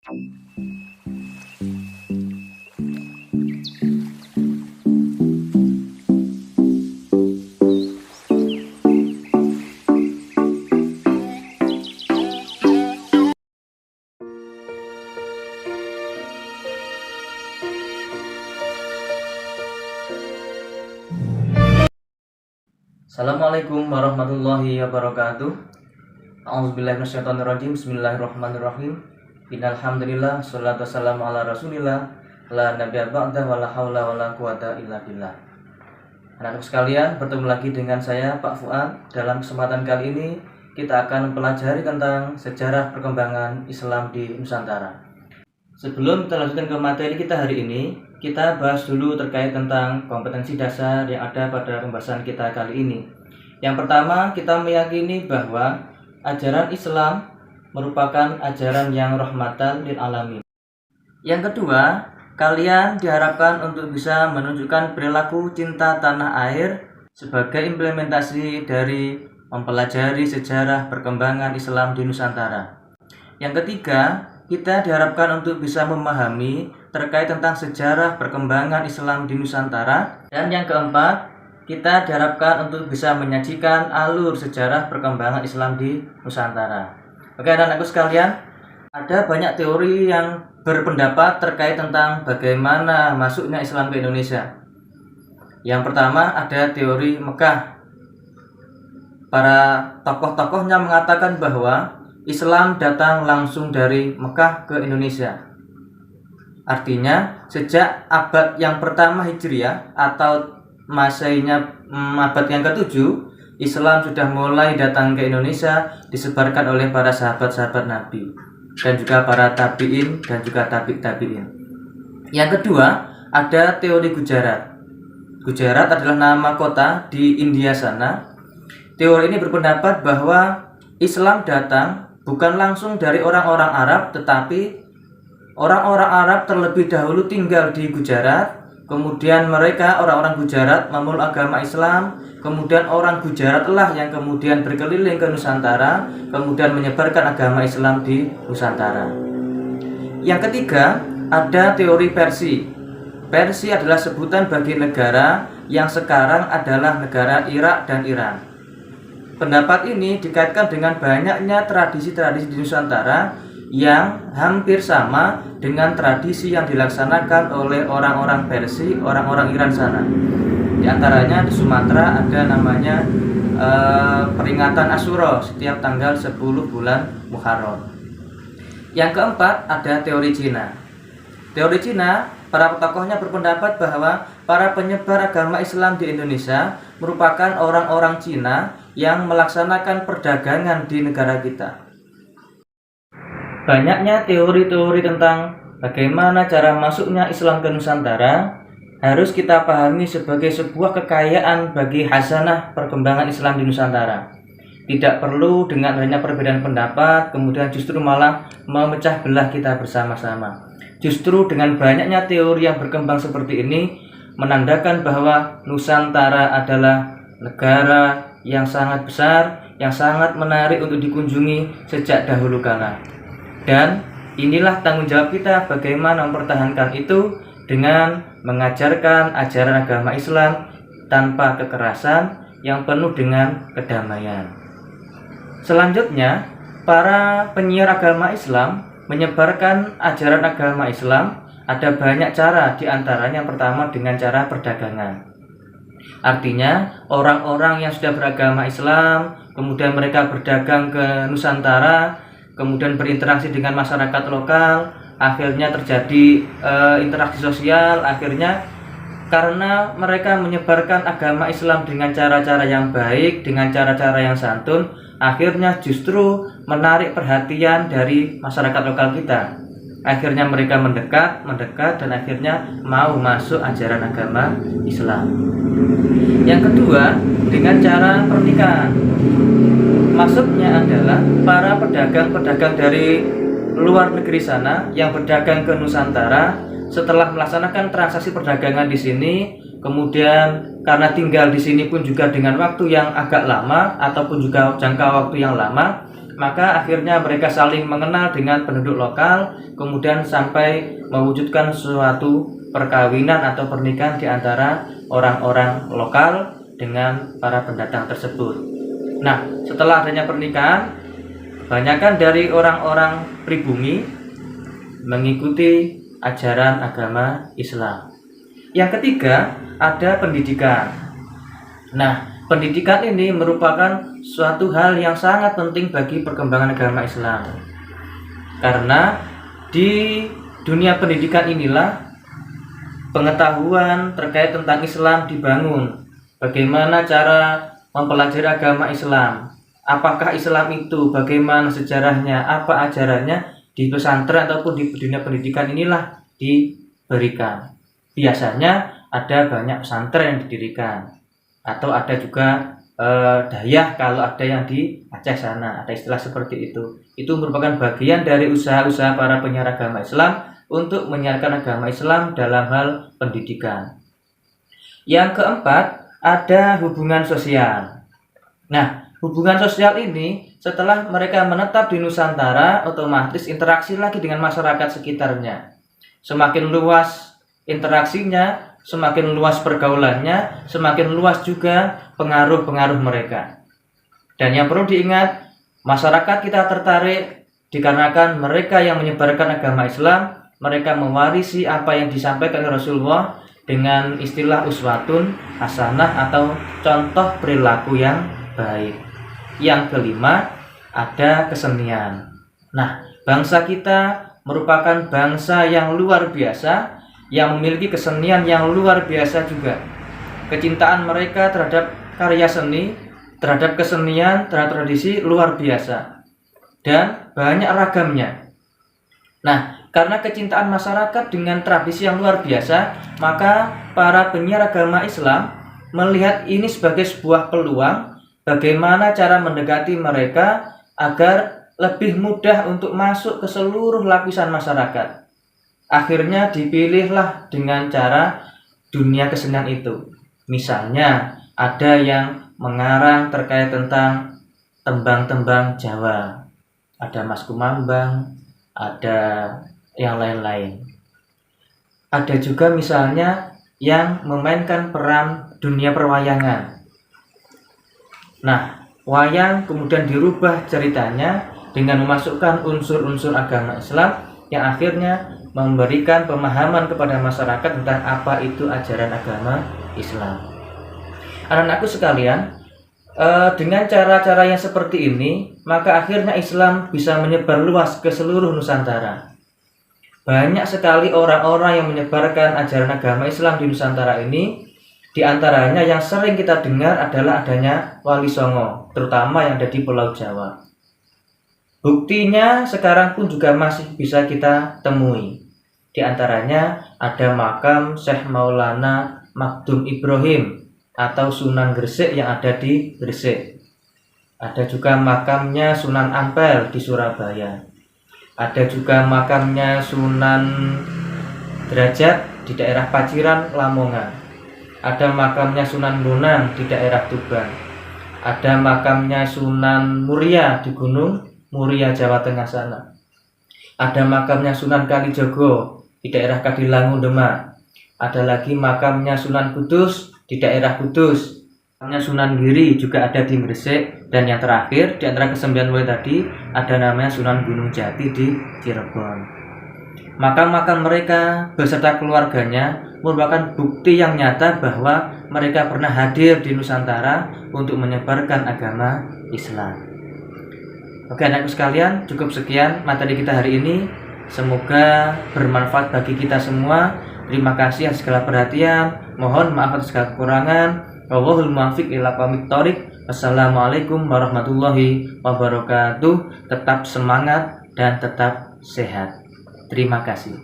Assalamualaikum warahmatullahi wabarakatuh. A'udzubillahi minasyaitonirrajim. Bismillahirrahmanirrahim. Innal hamdalillah sholatu wassalamu ala Rasulillah la nabiyya ba'da wa la haula wa la quwata illa billah. Anak-anak sekalian, bertemu lagi dengan saya Pak Fuad. Dalam kesempatan kali ini kita akan mempelajari tentang sejarah perkembangan Islam di Nusantara. Sebelum kita lanjutkan ke materi kita hari ini, kita bahas dulu terkait tentang kompetensi dasar yang ada pada pembahasan kita kali ini. Yang pertama, kita meyakini bahwa ajaran Islam merupakan ajaran yang rahmatan lil alamin. Yang kedua, kalian diharapkan untuk bisa menunjukkan perilaku cinta tanah air sebagai implementasi dari mempelajari sejarah perkembangan Islam di Nusantara. Yang ketiga, kita diharapkan untuk bisa memahami terkait tentang sejarah perkembangan Islam di Nusantara. Dan yang keempat, kita diharapkan untuk bisa menyajikan alur sejarah perkembangan Islam di Nusantara. Oke anak-anakku sekalian, ada banyak teori yang berpendapat terkait tentang bagaimana masuknya Islam ke Indonesia. Yang pertama ada teori Mekah. Para tokoh-tokohnya mengatakan bahwa Islam datang langsung dari Mekah ke Indonesia. Artinya sejak abad yang pertama Hijriah atau Masehinya abad yang ke-7, Islam sudah mulai datang ke Indonesia, disebarkan oleh para sahabat-sahabat Nabi dan juga para tabi'in dan juga tabi'in. Yang kedua, ada teori Gujarat. Gujarat adalah nama kota di India sana. Teori ini berpendapat bahwa Islam datang bukan langsung dari orang-orang Arab, tetapi orang-orang Arab terlebih dahulu tinggal di Gujarat. Kemudian mereka, orang-orang Gujarat, memeluk agama Islam. Kemudian orang Gujarat lah yang kemudian berkeliling ke Nusantara, kemudian menyebarkan agama Islam di Nusantara. Yang ketiga, ada teori Persia. Persia adalah sebutan bagi negara yang sekarang adalah negara Irak dan Iran. Pendapat ini dikaitkan dengan banyaknya tradisi-tradisi di Nusantara yang hampir sama dengan tradisi yang dilaksanakan oleh orang-orang Persia, orang-orang Iran sana. Di antaranya di Sumatera ada namanya peringatan Asyura setiap tanggal 10 bulan Muharram. Yang keempat ada teori Cina. Teori Cina, para tokohnya berpendapat bahwa para penyebar agama Islam di Indonesia merupakan orang-orang Cina yang melaksanakan perdagangan di negara kita. Banyaknya teori-teori tentang bagaimana cara masuknya Islam ke Nusantara harus kita pahami sebagai sebuah kekayaan bagi hasanah perkembangan Islam di Nusantara. Tidak perlu dengan adanya perbedaan pendapat kemudian justru malah memecah belah kita bersama-sama. Justru dengan banyaknya teori yang berkembang seperti ini menandakan bahwa Nusantara adalah negara yang sangat besar, yang sangat menarik untuk dikunjungi sejak dahulu kala. Dan inilah tanggung jawab kita bagaimana mempertahankan itu dengan mengajarkan ajaran agama Islam tanpa kekerasan yang penuh dengan kedamaian. Selanjutnya, para penyiar agama Islam menyebarkan ajaran agama Islam ada banyak cara, diantaranya yang pertama dengan cara perdagangan. Artinya orang-orang yang sudah beragama Islam kemudian mereka berdagang ke Nusantara, kemudian berinteraksi dengan masyarakat lokal, akhirnya terjadi interaksi sosial. Akhirnya karena mereka menyebarkan agama Islam dengan cara-cara yang baik, dengan cara-cara yang santun, akhirnya justru menarik perhatian dari masyarakat lokal kita. Akhirnya mereka mendekat dan akhirnya mau masuk ajaran agama Islam. Yang kedua, dengan cara pernikahan. Maksudnya adalah para pedagang-pedagang dari luar negeri sana yang berdagang ke Nusantara, setelah melaksanakan transaksi perdagangan di sini, kemudian karena tinggal di sini pun juga dengan waktu yang agak lama ataupun juga jangka waktu yang lama, maka akhirnya mereka saling mengenal dengan penduduk lokal, kemudian sampai mewujudkan suatu perkawinan atau pernikahan di antara orang-orang lokal dengan para pendatang tersebut. Nah, setelah adanya pernikahan, kebanyakan dari orang-orang pribumi mengikuti ajaran agama Islam. Yang ketiga, ada pendidikan. Nah, pendidikan ini merupakan suatu hal yang sangat penting bagi perkembangan agama Islam. Karena di dunia pendidikan inilah pengetahuan terkait tentang Islam dibangun. Bagaimana cara mempelajari agama Islam? Apakah Islam itu? Bagaimana sejarahnya? Apa ajarannya? Di pesantren ataupun di dunia pendidikan inilah diberikan. Biasanya ada banyak pesantren yang didirikan, atau ada juga dayah kalau ada yang di Aceh sana, ada istilah seperti itu. Itu merupakan bagian dari usaha-usaha para penyiar agama Islam untuk menyiarkan agama Islam dalam hal pendidikan. Yang keempat, ada hubungan sosial. Nah, hubungan sosial ini setelah mereka menetap di Nusantara, otomatis interaksi lagi dengan masyarakat sekitarnya. Semakin luas interaksinya, semakin luas pergaulannya, semakin luas juga pengaruh-pengaruh mereka. Dan yang perlu diingat, masyarakat kita tertarik dikarenakan mereka yang menyebarkan agama Islam, mereka mewarisi apa yang disampaikan oleh Rasulullah dengan istilah uswatun hasanah atau contoh perilaku yang baik. Yang kelima, ada kesenian. Nah, bangsa kita merupakan bangsa yang luar biasa, yang memiliki kesenian yang luar biasa juga. Kecintaan mereka terhadap karya seni, terhadap kesenian, terhadap tradisi luar biasa. Dan banyak ragamnya. Nah, karena kecintaan masyarakat dengan tradisi yang luar biasa, maka para penyiar agama Islam melihat ini sebagai sebuah peluang bagaimana cara mendekati mereka agar lebih mudah untuk masuk ke seluruh lapisan masyarakat. Akhirnya dipilihlah dengan cara dunia kesenian itu. Misalnya ada yang mengarang terkait tentang tembang-tembang Jawa, ada Mas Kumambang, ada yang lain-lain. Ada juga misalnya yang memainkan peran dunia perwayangan. Nah, wayang kemudian dirubah ceritanya dengan memasukkan unsur-unsur agama Islam yang akhirnya memberikan pemahaman kepada masyarakat tentang apa itu ajaran agama Islam. Anak-anakku sekalian, dengan cara-cara yang seperti ini, maka akhirnya Islam bisa menyebar luas ke seluruh Nusantara. Banyak sekali orang-orang yang menyebarkan ajaran agama Islam di Nusantara ini. Di antaranya yang sering kita dengar adalah adanya Wali Songo, terutama yang ada di Pulau Jawa. Buktinya sekarang pun juga masih bisa kita temui. Di antaranya ada makam Syekh Maulana Magdum Ibrahim atau Sunan Gresik yang ada di Gresik. Ada juga makamnya Sunan Ampel di Surabaya. Ada juga makamnya Sunan Derajat di daerah Paciran, Lamongan. Ada makamnya Sunan Bonang di daerah Tuban. Ada makamnya Sunan Muria di Gunung Muria, Jawa Tengah sana. Ada makamnya Sunan Kalijogo di daerah Kadilangu, Demak. Ada lagi makamnya Sunan Kudus di daerah Kudus. Makamnya Sunan Giri juga ada di Gresik. Dan yang terakhir, di antara ke-9 wali tadi, ada namanya Sunan Gunung Jati di Cirebon. Makam-makam mereka beserta keluarganya merupakan bukti yang nyata bahwa mereka pernah hadir di Nusantara untuk menyebarkan agama Islam. Oke, anakku sekalian, cukup sekian materi kita hari ini. Semoga bermanfaat bagi kita semua. Terima kasih atas segala perhatian. Mohon maaf atas segala kekurangan. Wallahul muwaffiq ila aqwamit thoriq. Wassalamualaikum warahmatullahi wabarakatuh. Tetap semangat dan tetap sehat. Terima kasih.